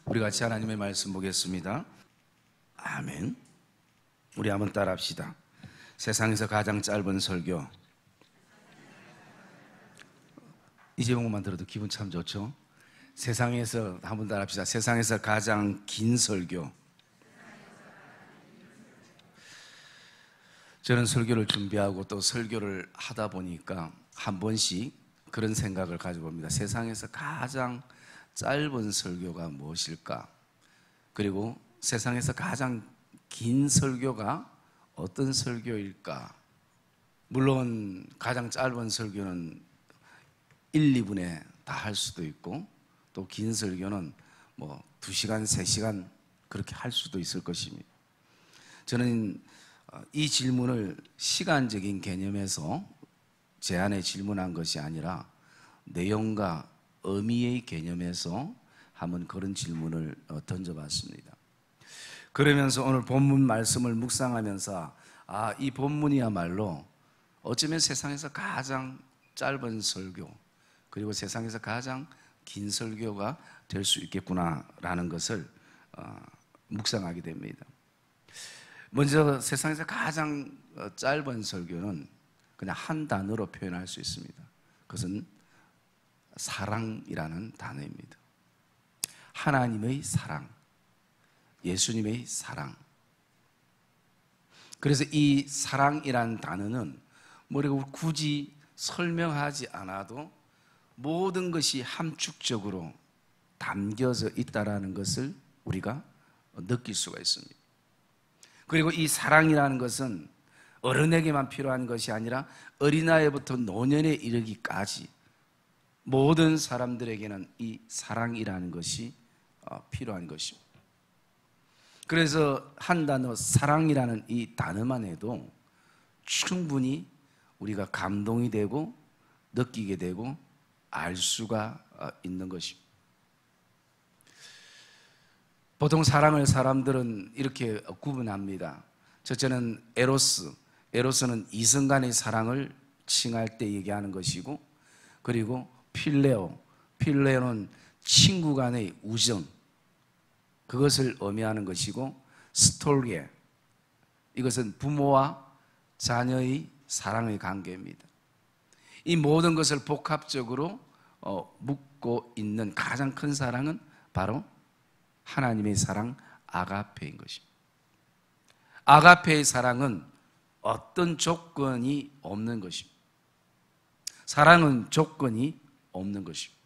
우리 같이 하나님의 말씀 보겠습니다. 아멘. 우리 한번 따라합시다. 세상에서 가장 짧은 설교. 이 제목만 들어도 기분 참 좋죠? 세상에서 한번 따라합시다. 세상에서 가장 긴 설교. 저는 설교를 준비하고 또 설교를 하다 보니까 한 번씩 그런 생각을 가지고 봅니다. 세상에서 가장 짧은 설교가 무엇일까? 그리고 세상에서 가장 긴 설교가 어떤 설교일까? 물론 가장 짧은 설교는 1, 2분에 다 할 수도 있고 또 긴 설교는 뭐 2시간, 3시간 그렇게 할 수도 있을 것입니다. 저는 이 질문을 시간적인 개념에서 제안에 질문한 것이 아니라 내용과 의미의 개념에서 한번 그런 질문을 던져봤습니다. 그러면서 오늘 본문 말씀을 묵상하면서 이 본문이야말로 어쩌면 세상에서 가장 짧은 설교 그리고 세상에서 가장 긴 설교가 될 수 있겠구나라는 것을 묵상하게 됩니다. 먼저 세상에서 가장 짧은 설교는 그냥 한 단어로 표현할 수 있습니다. 그것은 사랑이라는 단어입니다. 하나님의 사랑, 예수님의 사랑. 그래서 이 사랑이라는 단어는 뭐라고 굳이 설명하지 않아도 모든 것이 함축적으로 담겨져 있다는 것을 우리가 느낄 수가 있습니다. 그리고 이 사랑이라는 것은 어른에게만 필요한 것이 아니라 어린아이부터 노년에 이르기까지 모든 사람들에게는 이 사랑이라는 것이 필요한 것입니다. 그래서 한 단어 사랑이라는 이 단어만 해도 충분히 우리가 감동이 되고 느끼게 되고 알 수가 있는 것입니다. 보통 사랑을 사람들은 이렇게 구분합니다. 첫째는 에로스는 이성 간의 사랑을 칭할 때 얘기하는 것이고, 그리고 필레오는 친구 간의 우정, 그것을 의미하는 것이고, 스톨게, 이것은 부모와 자녀의 사랑의 관계입니다. 이 모든 것을 복합적으로 묶고 있는 가장 큰 사랑은 바로 하나님의 사랑 아가페인 것입니다. 아가페의 사랑은 어떤 조건이 없는 것입니다. 사랑은 조건이 없는 것입니다.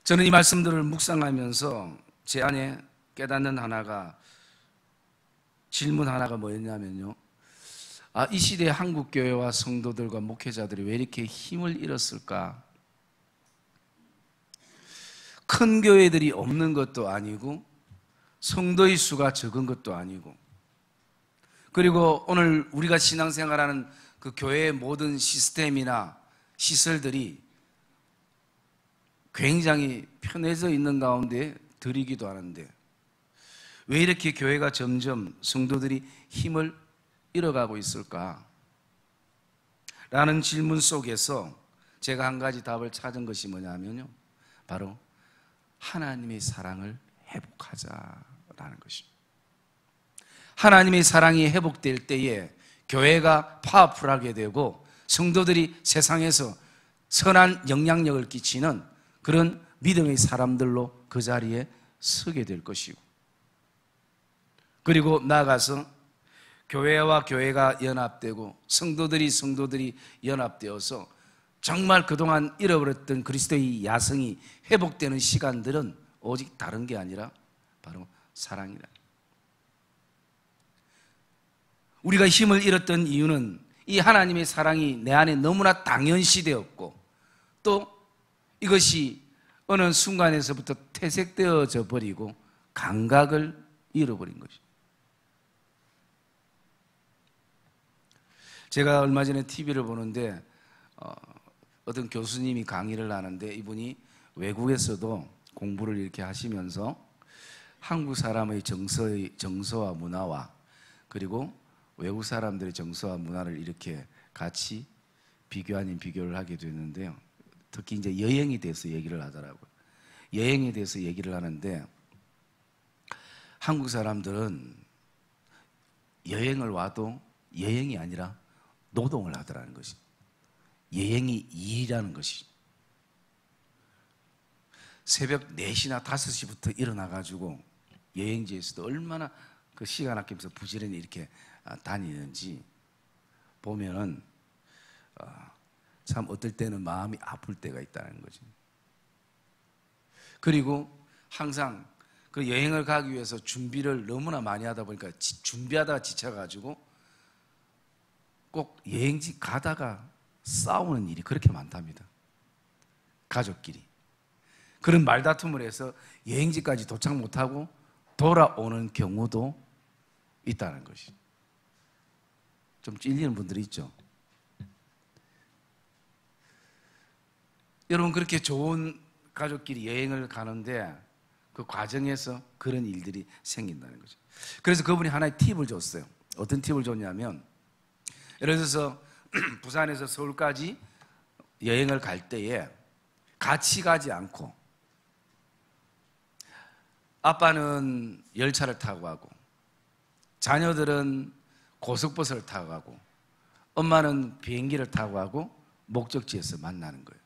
저는 이 말씀들을 묵상하면서 제 안에 깨닫는 질문 하나가 뭐였냐면요, 이 시대의 한국교회와 성도들과 목회자들이 왜 이렇게 힘을 잃었을까? 큰 교회들이 없는 것도 아니고 성도의 수가 적은 것도 아니고, 그리고 오늘 우리가 신앙생활하는 그 교회의 모든 시스템이나 시설들이 굉장히 편해져 있는 가운데 드리기도 하는데 왜 이렇게 교회가 점점 성도들이 힘을 잃어가고 있을까? 라는 질문 속에서 제가 한 가지 답을 찾은 것이 뭐냐면요, 바로 하나님의 사랑을 회복하자라는 것입니다. 하나님의 사랑이 회복될 때에 교회가 파워풀하게 되고 성도들이 세상에서 선한 영향력을 끼치는 그런 믿음의 사람들로 그 자리에 서게 될 것이고, 그리고 나아가서 교회와 교회가 연합되고 성도들이 연합되어서 정말 그동안 잃어버렸던 그리스도의 야성이 회복되는 시간들은 오직 다른 게 아니라 바로 사랑이다. 우리가 힘을 잃었던 이유는 이 하나님의 사랑이 내 안에 너무나 당연시되었고 또 이것이 어느 순간에서부터 퇴색되어져 버리고 감각을 잃어버린 것입니다. 제가 얼마 전에 TV를 보는데 어떤 교수님이 강의를 하는데 이분이 외국에서도 공부를 이렇게 하시면서 한국 사람의 정서와 문화와 그리고 외국 사람들의 정서와 문화를 이렇게 같이 비교 아닌 비교를 하게 됐는데요, 특히 이제 여행에 대해서 얘기를 하더라고요. 여행에 대해서 얘기를 하는데, 한국 사람들은 여행을 와도 여행이 아니라 노동을 하더라는 것이, 여행이 일이라는 것이. 새벽 4시나 5시부터 일어나가지고 여행지에서도 얼마나 그 시간 아끼면서 부지런히 이렇게 다니는지 보면은 참 어떨 때는 마음이 아플 때가 있다는 거죠. 그리고 항상 그 여행을 가기 위해서 준비를 너무나 많이 하다 보니까 준비하다가 지쳐가지고 꼭 여행지 가다가 싸우는 일이 그렇게 많답니다. 가족끼리. 그런 말다툼을 해서 여행지까지 도착 못하고 돌아오는 경우도 있다는 것이. 좀 찔리는 분들이 있죠. 여러분, 그렇게 좋은 가족끼리 여행을 가는데 그 과정에서 그런 일들이 생긴다는 거죠. 그래서 그분이 하나의 팁을 줬어요. 어떤 팁을 줬냐면, 예를 들어서 부산에서 서울까지 여행을 갈 때에 같이 가지 않고 아빠는 열차를 타고 가고 자녀들은 고속버스를 타고 가고 엄마는 비행기를 타고 가고 목적지에서 만나는 거예요.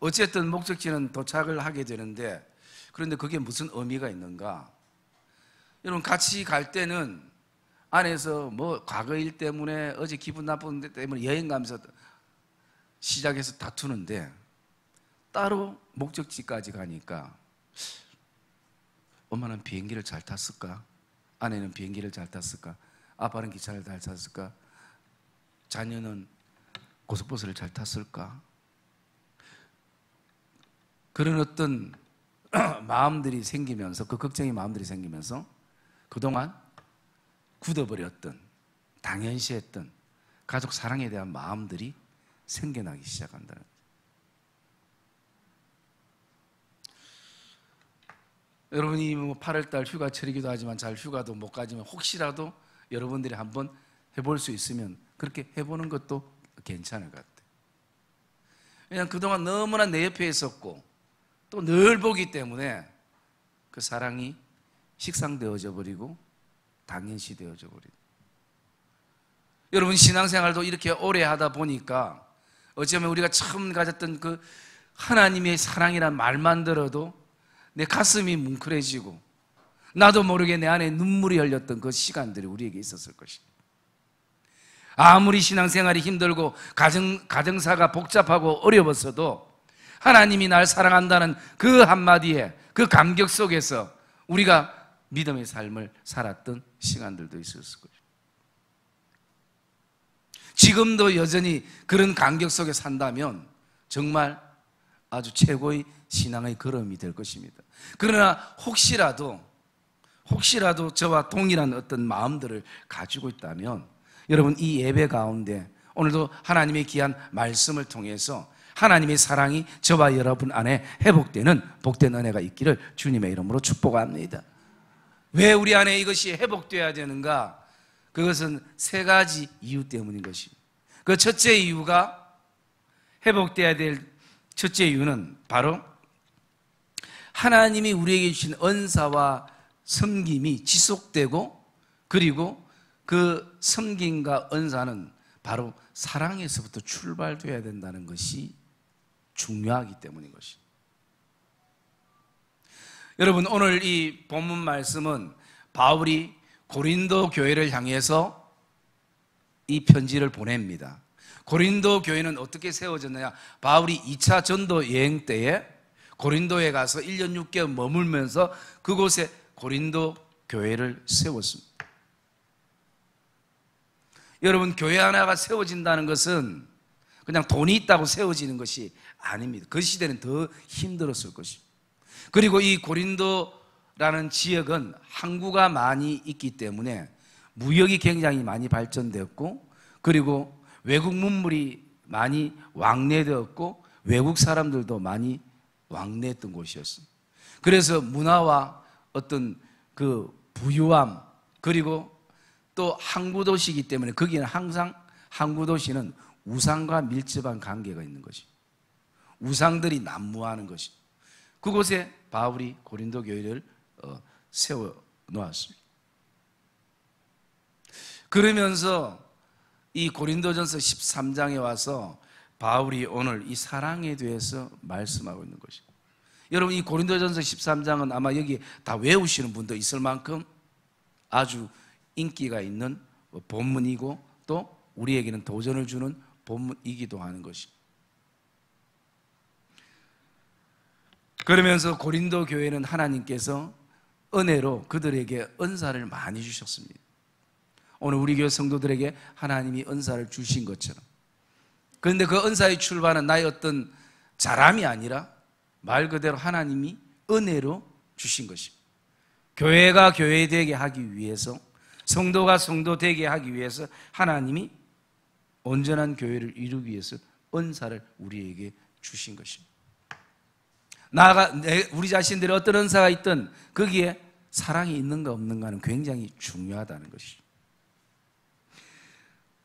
어쨌든 목적지는 도착을 하게 되는데, 그런데 그게 무슨 의미가 있는가? 여러분, 같이 갈 때는 안에서 뭐 과거 일 때문에 어제 기분 나쁜 데 때문에 여행 가면서 시작해서 다투는데, 따로 목적지까지 가니까 엄마는 비행기를 잘 탔을까? 아내는 비행기를 잘 탔을까? 아빠는 기차를 잘 탔을까? 자녀는 고속버스를 잘 탔을까? 그런 어떤 마음들이 생기면서, 그 걱정의 마음들이 생기면서 그동안 굳어버렸던, 당연시했던 가족 사랑에 대한 마음들이 생겨나기 시작한다는 거예요. 여러분이 뭐 8월달 휴가철이기도 하지만 잘 휴가도 못 가지만 혹시라도 여러분들이 한번 해볼 수 있으면 그렇게 해보는 것도 괜찮을 것 같아요. 왜냐하면 그동안 너무나 내 옆에 있었고 또 늘 보기 때문에 그 사랑이 식상되어져 버리고 당연시 되어져 버리고. 여러분, 신앙생활도 이렇게 오래 하다 보니까 어쩌면 우리가 처음 가졌던 그 하나님의 사랑이란 말만 들어도 내 가슴이 뭉클해지고 나도 모르게 내 안에 눈물이 흘렸던 그 시간들이 우리에게 있었을 것입니다. 아무리 신앙생활이 힘들고 가정사가 복잡하고 어려웠어도 하나님이 날 사랑한다는 그 한마디에, 그 감격 속에서 우리가 믿음의 삶을 살았던 시간들도 있었을 것입니다. 지금도 여전히 그런 감격 속에 산다면 정말 아주 최고의 신앙의 걸음이 될 것입니다. 그러나 혹시라도 저와 동일한 어떤 마음들을 가지고 있다면 여러분, 이 예배 가운데 오늘도 하나님의 귀한 말씀을 통해서 하나님의 사랑이 저와 여러분 안에 회복되는 복된 은혜가 있기를 주님의 이름으로 축복합니다. 왜 우리 안에 이것이 회복되어야 되는가? 그것은 3가지 이유 때문인 것입니다. 그 첫째 이유가, 회복되어야 될 첫째 이유는 바로 하나님이 우리에게 주신 은사와 섬김이 지속되고, 그리고 그 섬김과 은사는 바로 사랑에서부터 출발되어야 된다는 것이 중요하기 때문인 것입니다. 여러분, 오늘 이 본문 말씀은 바울이 고린도 교회를 향해서 이 편지를 보냅니다. 고린도 교회는 어떻게 세워졌느냐? 바울이 2차 전도 여행 때에 고린도에 가서 1년 6개월 머물면서 그곳에 고린도 교회를 세웠습니다. 여러분, 교회 하나가 세워진다는 것은 그냥 돈이 있다고 세워지는 것이 아닙니다. 그 시대는 더 힘들었을 것입니다. 그리고 이 고린도라는 지역은 항구가 많이 있기 때문에 무역이 굉장히 많이 발전되었고, 그리고 외국 문물이 많이 왕래되었고 외국 사람들도 많이 왕래했던 곳이었습니다. 그래서 문화와 어떤 그 부유함, 그리고 또 항구도시이기 때문에 거기는 항상 항구도시는 우상과 밀접한 관계가 있는 것입니다. 우상들이 난무하는 것이. 그곳에 바울이 고린도 교회를 세워 놓았습니다. 그러면서 이 고린도전서 13장에 와서 바울이 오늘 이 사랑에 대해서 말씀하고 있는 것입니다. 여러분, 이 고린도전서 13장은 아마 여기 다 외우시는 분도 있을 만큼 아주 인기가 있는 본문이고 또 우리에게는 도전을 주는 본문이기도 하는 것입니다. 그러면서 고린도 교회는 하나님께서 은혜로 그들에게 은사를 많이 주셨습니다. 오늘 우리 교회 성도들에게 하나님이 은사를 주신 것처럼. 그런데 그 은사의 출발은 나의 어떤 자람이 아니라 말 그대로 하나님이 은혜로 주신 것입니다. 교회가 교회 되게 하기 위해서, 성도가 성도 되게 하기 위해서 하나님이 온전한 교회를 이루기 위해서 은사를 우리에게 주신 것입니다. 나아가 우리 자신들이 어떤 은사가 있든 거기에 사랑이 있는가 없는가는 굉장히 중요하다는 것이죠.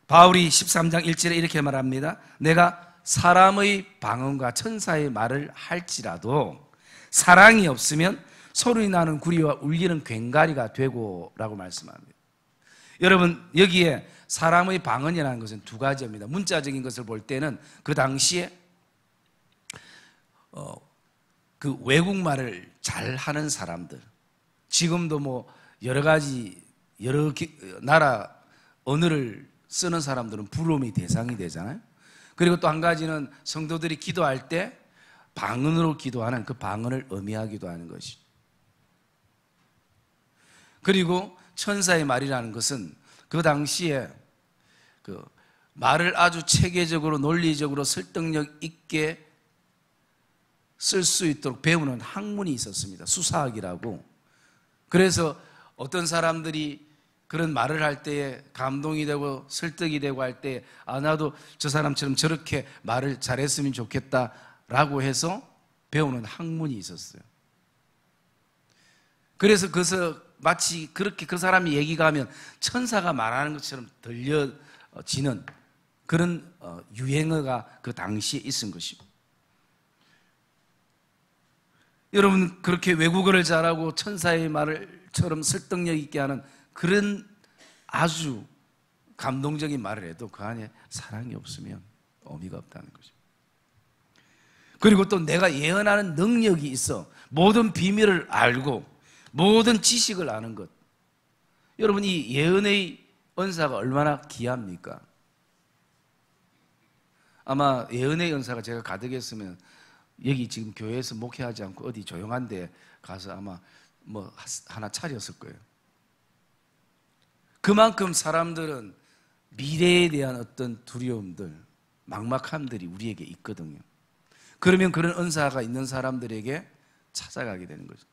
바울이 13장 1절에 이렇게 말합니다. 내가 사람의 방언과 천사의 말을 할지라도 사랑이 없으면 소리 나는 구리와 울리는 괭가리가 되고 라고 말씀합니다. 여러분, 여기에 사람의 방언이라는 것은 두 가지입니다. 문자적인 것을 볼 때는 그 당시에 그 외국말을 잘하는 사람들, 지금도 뭐 여러 가지 여러 나라 언어를 쓰는 사람들은 부름의 대상이 되잖아요. 그리고 또 한 가지는 성도들이 기도할 때 방언으로 기도하는 그 방언을 의미하기도 하는 것이. 그리고 천사의 말이라는 것은 그 당시에 그 말을 아주 체계적으로 논리적으로 설득력 있게 쓸 수 있도록 배우는 학문이 있었습니다. 수사학이라고. 그래서 어떤 사람들이 그런 말을 할 때에 감동이 되고 설득이 되고 할 때 나도 저 사람처럼 저렇게 말을 잘했으면 좋겠다라고 해서 배우는 학문이 있었어요. 그래서 그것을 마치 그렇게 그 사람이 얘기가 하면 천사가 말하는 것처럼 들려지는 그런 유행어가 그 당시에 있은 것입니다. 여러분, 그렇게 외국어를 잘하고 천사의 말처럼 설득력 있게 하는 그런 아주 감동적인 말을 해도 그 안에 사랑이 없으면 의미가 없다는 거죠. 그리고 또 내가 예언하는 능력이 있어 모든 비밀을 알고 모든 지식을 아는 것. 여러분, 이 예언의 은사가 얼마나 귀합니까? 아마 예언의 은사가 제가 가득했으면 여기 지금 교회에서 목회하지 않고 어디 조용한 데 가서 아마 뭐 하나 차렸을 거예요. 그만큼 사람들은 미래에 대한 어떤 두려움들, 막막함들이 우리에게 있거든요. 그러면 그런 은사가 있는 사람들에게 찾아가게 되는 거죠.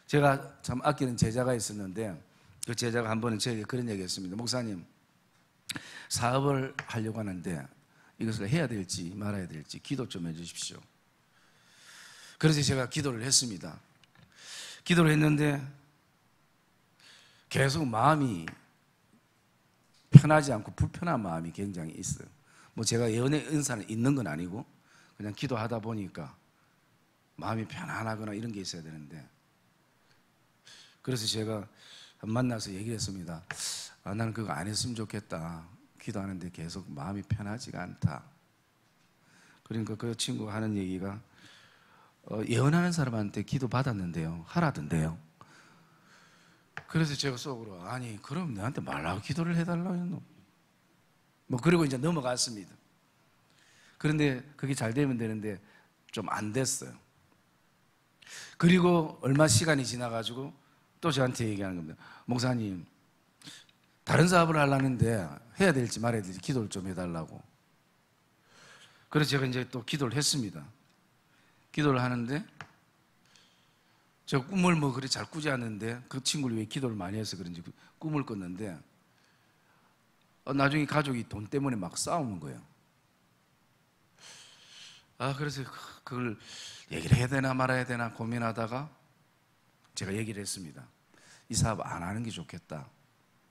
제가 참 아끼는 제자가 있었는데 그 제자가 한 번은 저에게 그런 얘기 했습니다. 목사님, 사업을 하려고 하는데 이것을 해야 될지 말아야 될지 기도 좀 해주십시오. 그래서 제가 기도를 했습니다. 기도를 했는데 계속 마음이 편하지 않고 불편한 마음이 굉장히 있어요. 뭐 제가 예언의 은사는 있는 건 아니고 그냥 기도하다 보니까 마음이 편안하거나 이런 게 있어야 되는데, 그래서 제가 만나서 얘기를 했습니다. 나는 그거 안 했으면 좋겠다. 기도하는데 계속 마음이 편하지가 않다. 그러니까 그 친구가 하는 얘기가 예언하는 사람한테 기도 받았는데요, 하라던데요. 그래서 제가 속으로 아니 그럼 내한테 말라고 기도를 해달라고 했노? 뭐 그리고 이제 넘어갔습니다. 그런데 그게 잘 되면 되는데 좀 안 됐어요. 그리고 얼마 시간이 지나가지고 또 저한테 얘기하는 겁니다. 목사님, 다른 사업을 하려는데 해야 될지 말아야 될지 기도를 좀 해달라고. 그래서 제가 이제 또 기도를 했습니다. 기도를 하는데 제가 꿈을 뭐 그리 잘 꾸지 않는데 그 친구를 위해 기도를 많이 해서 그런지 꿈을 꿨는데 나중에 가족이 돈 때문에 막 싸우는 거예요. 그래서 그걸 얘기를 해야 되나 말아야 되나 고민하다가 제가 얘기를 했습니다. 이 사업 안 하는 게 좋겠다.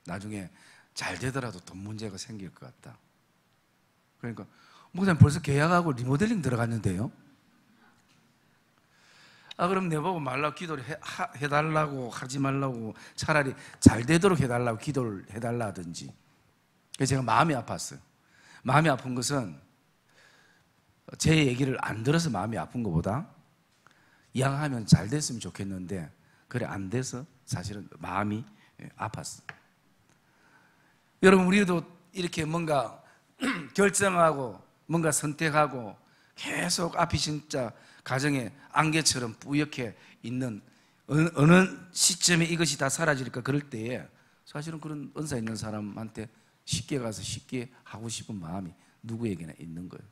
나중에 잘 되더라도 돈 문제가 생길 것 같다. 그러니까 목사님 벌써 계약하고 리모델링 들어갔는데요. 그럼 내보고 말라고 기도를 해달라고 하지 말라고 차라리 잘 되도록 해달라고 기도를 해달라 하든지. 그래서 제가 마음이 아팠어요. 마음이 아픈 것은 제 얘기를 안 들어서 마음이 아픈 것보다 이왕하면 잘 됐으면 좋겠는데 그래 안 돼서 사실은 마음이 아팠어요. 여러분, 우리도 이렇게 뭔가 결정하고 뭔가 선택하고 계속 앞이 진짜 가정의 안개처럼 뿌옇게 있는 어느 시점에 이것이 다 사라질까 그럴 때에 사실은 그런 은사 있는 사람한테 쉽게 가서 쉽게 하고 싶은 마음이 누구에게나 있는 거예요.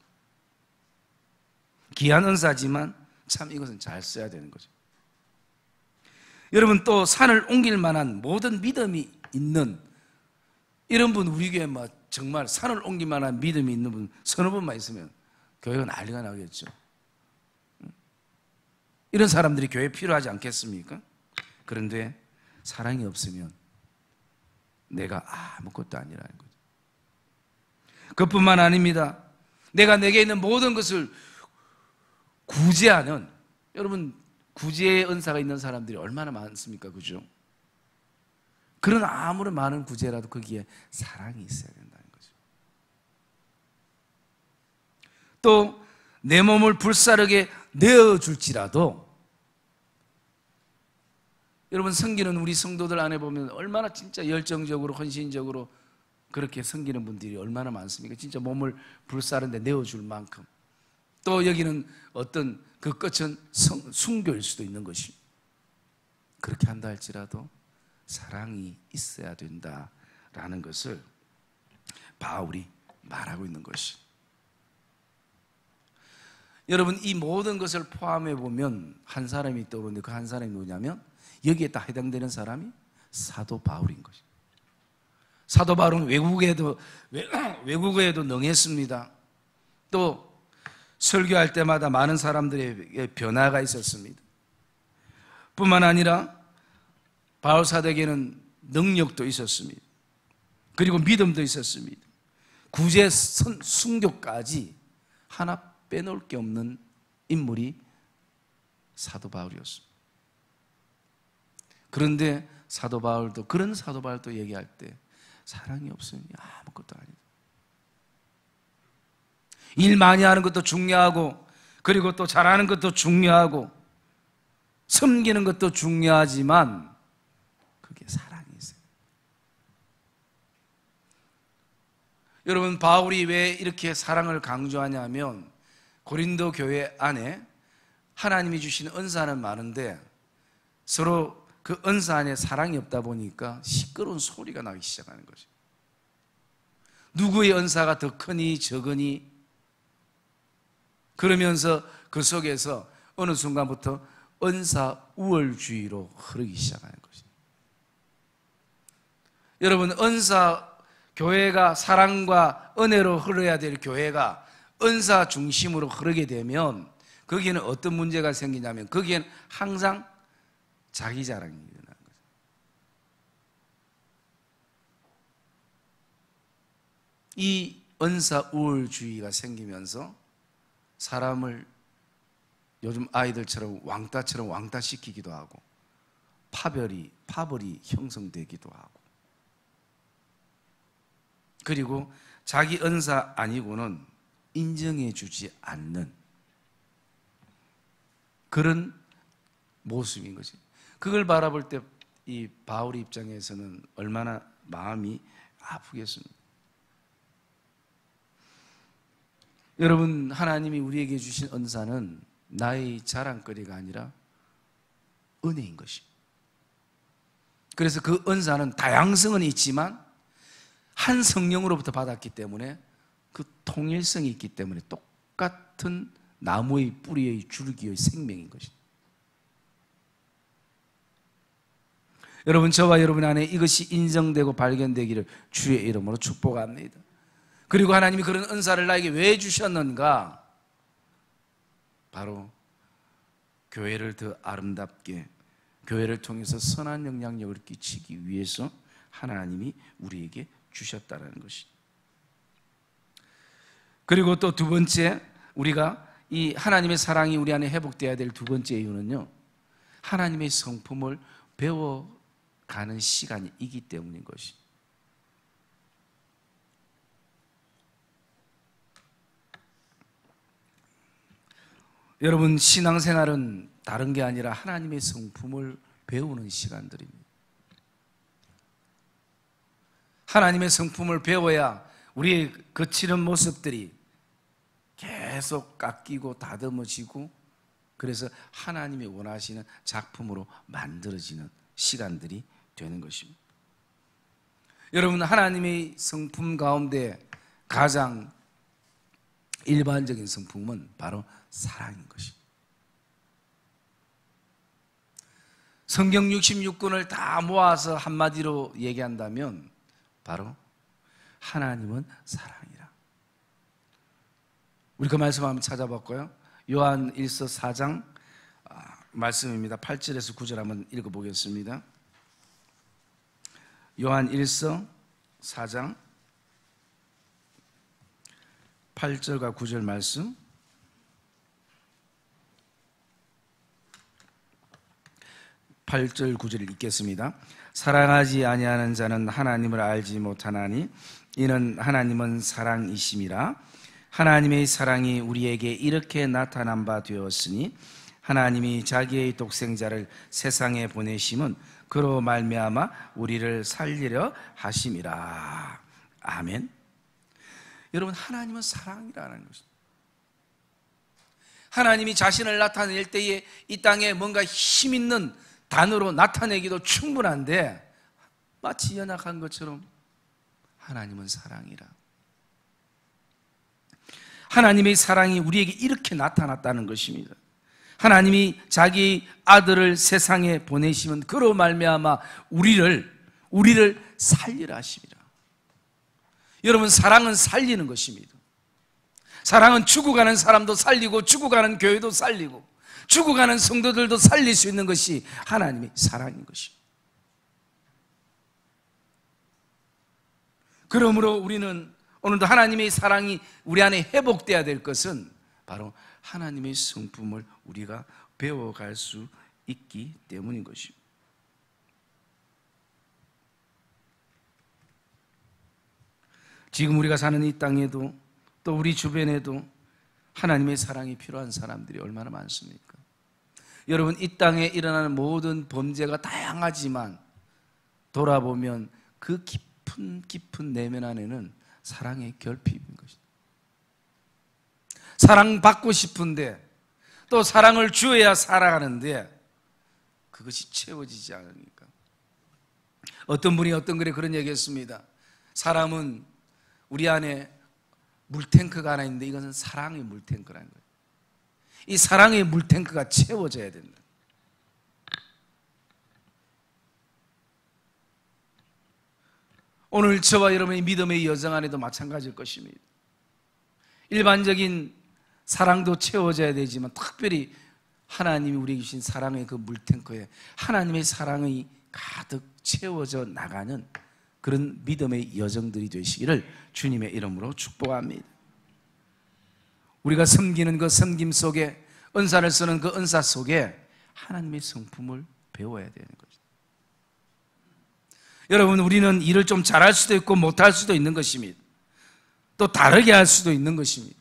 귀한 은사지만 참 이것은 잘 써야 되는 거죠. 여러분, 또 산을 옮길 만한 모든 믿음이 있는 이런 분, 우리 교회 뭐 정말 산을 옮길 만한 믿음이 있는 분 서너 분만 있으면 교회가 난리가 나겠죠. 이런 사람들이 교회에 필요하지 않겠습니까? 그런데 사랑이 없으면 내가 아무것도 아니라는 거죠. 그뿐만 아닙니다. 내가 내게 있는 모든 것을 구제하는, 여러분 구제의 은사가 있는 사람들이 얼마나 많습니까? 그죠? 그런 아무리 많은 구제라도 거기에 사랑이 있어야 된다는 거죠. 또 내 몸을 불사르게 내어줄지라도, 여러분 섬기는 우리 성도들 안에 보면 얼마나 진짜 열정적으로 헌신적으로 그렇게 섬기는 분들이 얼마나 많습니까? 진짜 몸을 불사르는데 내어줄 만큼. 또 여기는 어떤 그 끝은 순교일 수도 있는 것이, 그렇게 한다 할지라도 사랑이 있어야 된다라는 것을 바울이 말하고 있는 것이. 여러분, 이 모든 것을 포함해 보면 한 사람이 떠오르는데 그 한 사람이 누구냐면 여기에 딱 해당되는 사람이 사도 바울인 것이죠. 사도 바울은 외국어에도 능했습니다. 또 설교할 때마다 많은 사람들의 변화가 있었습니다. 뿐만 아니라 바울 사도에게는 능력도 있었습니다. 그리고 믿음도 있었습니다. 구제 순교까지 하나 빼놓을 게 없는 인물이 사도 바울이었습니다. 그런데 그런 사도 바울도 얘기할 때 사랑이 없으면 아무것도 아니다. 일 많이 하는 것도 중요하고, 그리고 또 잘하는 것도 중요하고, 섬기는 것도 중요하지만 그게 사랑이 있어요. 여러분, 바울이 왜 이렇게 사랑을 강조하냐면 고린도 교회 안에 하나님이 주신 은사는 많은데 서로 그 은사 안에 사랑이 없다 보니까 시끄러운 소리가 나기 시작하는 거죠. 누구의 은사가 더 크니 적으니, 그러면서 그 속에서 어느 순간부터 은사 우월주의로 흐르기 시작하는 거죠. 여러분, 교회가 사랑과 은혜로 흐르야 될 교회가 은사 중심으로 흐르게 되면 거기에는 어떤 문제가 생기냐면 거기에는 항상 자기 자랑이 일어나는 거죠. 이 은사 우월주의가 생기면서 사람을 요즘 아이들처럼 왕따처럼 왕따시키기도 하고 파벌이 형성되기도 하고, 그리고 자기 은사 아니고는 인정해 주지 않는 그런 모습인 거지. 그걸 바라볼 때 이 바울의 입장에서는 얼마나 마음이 아프겠습니까? 여러분, 하나님이 우리에게 주신 은사는 나의 자랑거리가 아니라 은혜인 것입니다. 그래서 그 은사는 다양성은 있지만 한 성령으로부터 받았기 때문에 그 통일성이 있기 때문에 똑같은 나무의 뿌리의 줄기의 생명인 것입니다. 여러분, 저와 여러분 안에 이것이 인정되고 발견되기를 주의 이름으로 축복합니다. 그리고 하나님이 그런 은사를 나에게 왜 주셨는가? 바로 교회를 더 아름답게, 교회를 통해서 선한 영향력을 끼치기 위해서 하나님이 우리에게 주셨다는 것이. 그리고 또 두 번째, 우리가 이 하나님의 사랑이 우리 안에 회복되어야 될 두 번째 이유는요, 하나님의 성품을 배워가는 시간이 있기 때문인 것입니다. 여러분, 신앙생활은 다른 게 아니라 하나님의 성품을 배우는 시간들입니다. 하나님의 성품을 배워야 우리의 거칠은 모습들이 계속 깎이고 다듬어지고, 그래서 하나님이 원하시는 작품으로 만들어지는 시간들이 되는 것입니다. 여러분, 하나님의 성품 가운데 가장 일반적인 성품은 바로 사랑인 것입니다. 성경 66권을 다 모아서 한마디로 얘기한다면 바로 하나님은 사랑이라. 우리 그 말씀 한번 찾아볼까요? 요한 1서 4장 말씀입니다. 8절에서 9절 한번 읽어보겠습니다. 요한 1서 4장 8절과 9절 말씀. 8절 9절을 읽겠습니다. 사랑하지 아니하는 자는 하나님을 알지 못하나니 이는 하나님은 사랑이심이라. 하나님의 사랑이 우리에게 이렇게 나타난 바 되었으니 하나님이 자기의 독생자를 세상에 보내심은 그로 말미암아 우리를 살리려 하심이라. 아멘. 여러분, 하나님은 사랑이라는 것입니다. 하나님이 자신을 나타낼 때에 이 땅에 뭔가 힘 있는 단어로 나타내기도 충분한데 마치 연약한 것처럼 하나님은 사랑이라. 하나님의 사랑이 우리에게 이렇게 나타났다는 것입니다. 하나님이 자기 아들을 세상에 보내시면 그로 말미암아 우리를 살리라 하심이라. 여러분, 사랑은 살리는 것입니다. 사랑은 죽어가는 사람도 살리고 죽어가는 교회도 살리고 죽어가는 성도들도 살릴 수 있는 것이 하나님의 사랑인 것입니다. 그러므로 우리는 오늘도 하나님의 사랑이 우리 안에 회복되어야 될 것은 바로 하나님의 성품을 우리가 배워갈 수 있기 때문인 것입니다. 지금 우리가 사는 이 땅에도 또 우리 주변에도 하나님의 사랑이 필요한 사람들이 얼마나 많습니까? 여러분, 이 땅에 일어나는 모든 범죄가 다양하지만 돌아보면 그 깊은 내면 안에는 사랑의 결핍인 것입니다. 사랑받고 싶은데 또 사랑을 주어야 살아가는데 그것이 채워지지 않으니까. 어떤 분이 어떤 글에 그런 얘기했습니다. 사람은 우리 안에 물탱크가 하나 있는데 이것은 사랑의 물탱크라는 거예요. 이 사랑의 물탱크가 채워져야 된다. 오늘 저와 여러분의 믿음의 여정 안에도 마찬가지일 것입니다. 일반적인 사랑도 채워져야 되지만 특별히 하나님이 우리에게 주신 사랑의 그 물탱크에 하나님의 사랑이 가득 채워져 나가는 그런 믿음의 여정들이 되시기를 주님의 이름으로 축복합니다. 우리가 섬기는 그 섬김 속에, 은사를 쓰는 그 은사 속에 하나님의 성품을 배워야 되는 것입니다. 여러분, 우리는 일을 좀 잘할 수도 있고 못할 수도 있는 것입니다. 또 다르게 할 수도 있는 것입니다.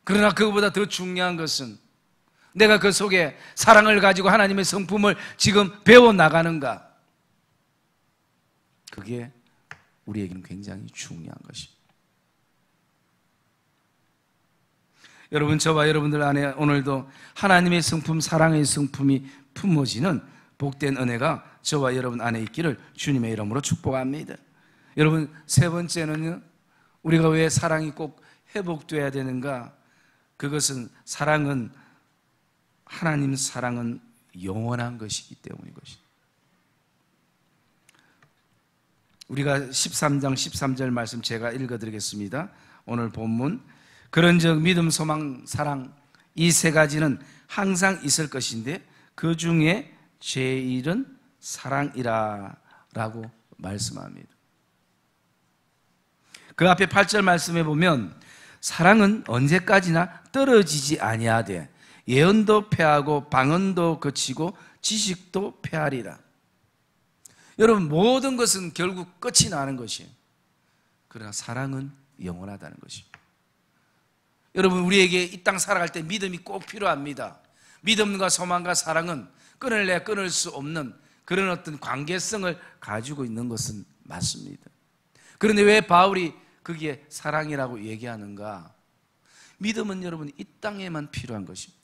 그러나 그것보다 더 중요한 것은 내가 그 속에 사랑을 가지고 하나님의 성품을 지금 배워나가는가, 그게 우리에게는 굉장히 중요한 것입니다. 여러분, 저와 여러분들 안에 오늘도 하나님의 성품, 사랑의 성품이 품어지는 복된 은혜가 저와 여러분 안에 있기를 주님의 이름으로 축복합니다. 여러분, 세 번째는요, 우리가 왜 사랑이 꼭 회복돼야 되는가? 그것은 하나님 사랑은 영원한 것이기 때문인 것입니다. 우리가 13장 13절 말씀 제가 읽어드리겠습니다. 오늘 본문, 그런즉 믿음, 소망, 사랑, 이 세 가지는 항상 있을 것인데 그 중에 제일은 사랑이라 라고 말씀합니다. 그 앞에 8절 말씀에 보면 사랑은 언제까지나 떨어지지 아니하되 예언도 패하고 방언도 거치고 지식도 패하리라. 여러분, 모든 것은 결국 끝이 나는 것이에요. 그러나 사랑은 영원하다는 것입니다. 여러분, 우리에게 이 땅 살아갈 때 믿음이 꼭 필요합니다. 믿음과 소망과 사랑은 끊을래 끊을 수 없는 그런 어떤 관계성을 가지고 있는 것은 맞습니다. 그런데 왜 바울이 거기에 사랑이라고 얘기하는가? 믿음은 여러분 이 땅에만 필요한 것입니다.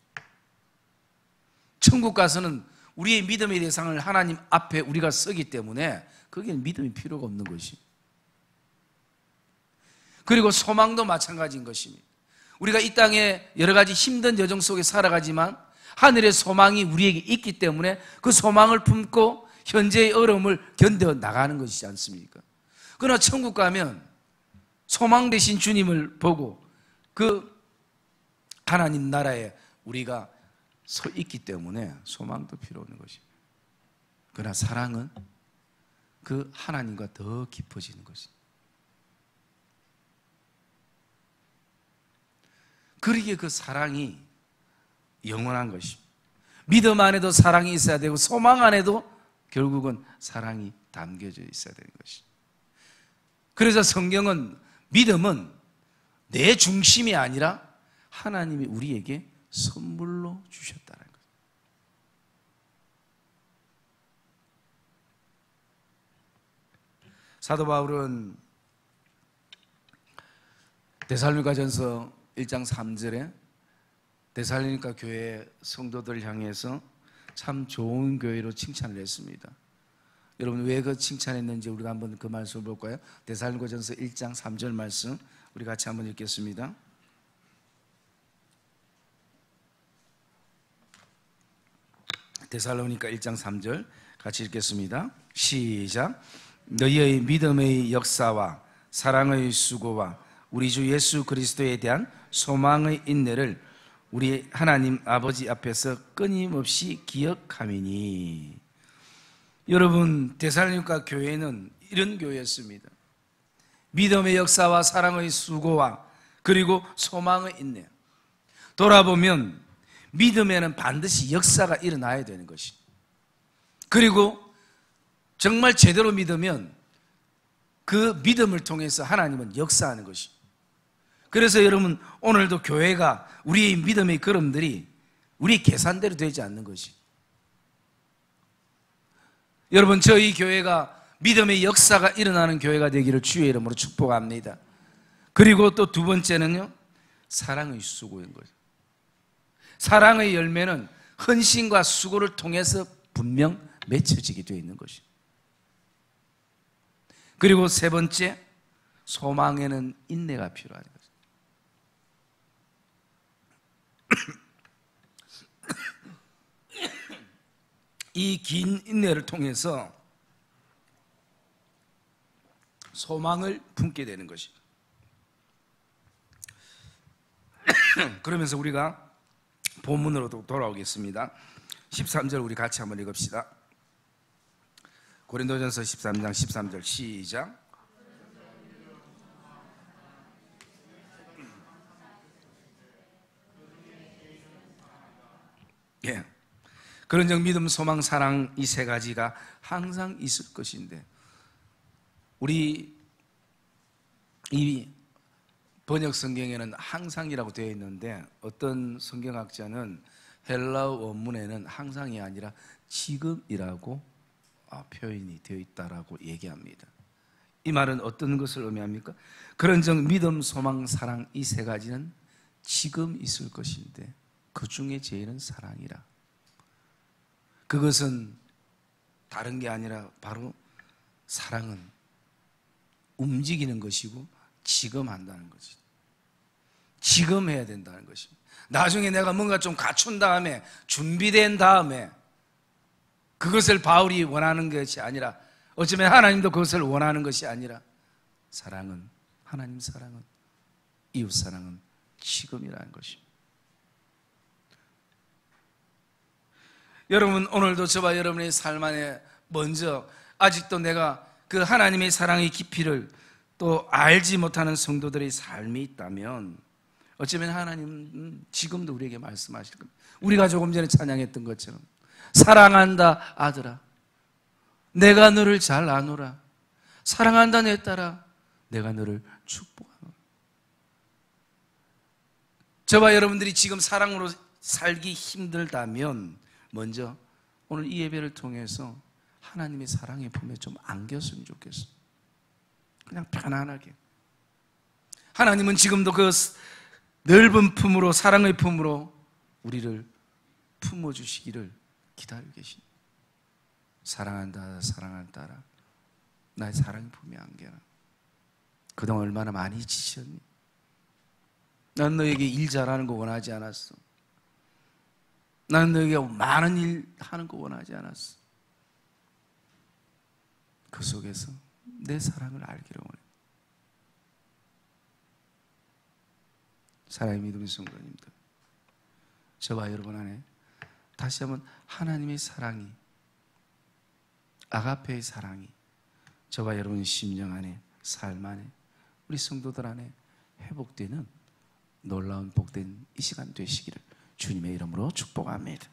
천국 가서는 우리의 믿음의 대상을 하나님 앞에 우리가 서기 때문에 거기에는 믿음이 필요가 없는 것입니다. 그리고 소망도 마찬가지인 것입니다. 우리가 이 땅에 여러 가지 힘든 여정 속에 살아가지만 하늘의 소망이 우리에게 있기 때문에 그 소망을 품고 현재의 어려움을 견뎌 나가는 것이지 않습니까? 그러나 천국 가면 소망 되신 주님을 보고 그 하나님 나라에 우리가 서 있기 때문에 소망도 필요 없는 것입니다. 그러나 사랑은 그 하나님과 더 깊어지는 것입니다. 그러기에 그 사랑이 영원한 것입니다. 믿음 안에도 사랑이 있어야 되고 소망 안에도 결국은 사랑이 담겨져 있어야 되는 것입니다. 그래서 성경은 믿음은 내 중심이 아니라 하나님이 우리에게 선물로 주셨다는 거예요. 사도 바울은 데살로니가전서 1장 3절에 데살로니가 교회 성도들 향해서 참 좋은 교회로 칭찬을 했습니다. 여러분, 왜 그 칭찬했는지 우리가 한번 그 말씀을 볼까요? 데살로니가전서 1장 3절 말씀 우리 같이 한번 읽겠습니다. 데살로니가 1장 3절 같이 읽겠습니다. 시작. 너희의 믿음의 역사와 사랑의 수고와 우리 주 예수 그리스도에 대한 소망의 인내를 우리 하나님 아버지 앞에서 끊임없이 기억하미니. 여러분, 데살로니가 교회는 이런 교회였습니다. 믿음의 역사와 사랑의 수고와 그리고 소망의 인내. 돌아보면 믿음에는 반드시 역사가 일어나야 되는 것입니다. 그리고 정말 제대로 믿으면 그 믿음을 통해서 하나님은 역사하는 것입니다. 그래서 여러분, 오늘도 교회가 우리의 믿음의 걸음들이 우리 계산대로 되지 않는 것입니다. 여러분, 저희 교회가 믿음의 역사가 일어나는 교회가 되기를 주의 이름으로 축복합니다. 그리고 또 두 번째는요, 사랑의 수고인 거죠. 사랑의 열매는 헌신과 수고를 통해서 분명 맺혀지게 되어 있는 것입니다. 그리고 세 번째, 소망에는 인내가 필요한 것입니다. 이 긴 인내를 통해서 소망을 품게 되는 것입니다. 그러면서 우리가 본문으로 돌아오겠습니다. 13절 우리 같이 한번 읽읍시다. 고린도전서 13장 13절 시작. 예. 그런즉 믿음, 소망, 사랑 이 세 가지가 항상 있을 것인데, 우리 이 번역 성경에는 항상이라고 되어 있는데 어떤 성경학자는 헬라어 원문에는 항상이 아니라 지금이라고 표현이 되어 있다라고 얘기합니다. 이 말은 어떤 것을 의미합니까? 그런즉 믿음, 소망, 사랑 이 세 가지는 지금 있을 것인데 그 중에 제일은 사랑이라. 그것은 다른 게 아니라 바로 사랑은 움직이는 것이고 지금 한다는 거지. 지금 해야 된다는 것입니다. 나중에 내가 뭔가 좀 갖춘 다음에 준비된 다음에 그것을 바울이 원하는 것이 아니라, 어쩌면 하나님도 그것을 원하는 것이 아니라, 사랑은, 하나님 사랑은, 이웃 사랑은 지금이라는 것입니다. 여러분, 오늘도 저와 여러분의 삶 안에 먼저 아직도 내가 그 하나님의 사랑의 깊이를 또 알지 못하는 성도들의 삶이 있다면 어쩌면 하나님은 지금도 우리에게 말씀하실 겁니다. 우리가 조금 전에 찬양했던 것처럼 사랑한다 아들아 내가 너를 잘 아노라. 사랑한다 내 딸아 내가 너를 축복하노라. 저와 여러분들이 지금 사랑으로 살기 힘들다면 먼저 오늘 이 예배를 통해서 하나님의 사랑의 품에 좀 안겼으면 좋겠어. 그냥 편안하게. 하나님은 지금도 그 넓은 품으로 사랑의 품으로 우리를 품어주시기를 기다리고 계십니다. 사랑한다 사랑한다 딸아 나의 사랑의 품에 안겨라. 그동안 얼마나 많이 지쳤니? 난 너에게 일 잘하는 거 원하지 않았어. 난 너에게 많은 일 하는 거 원하지 않았어. 그 속에서 내 사랑을 알기를 원해. 사랑의 믿음의 성도님들, 저와 여러분 안에 다시 한번 하나님의 사랑이, 아가페의 사랑이 저와 여러분 심령 안에, 삶 안에, 우리 성도들 안에 회복되는 놀라운 복된 이 시간 되시기를 주님의 이름으로 축복합니다.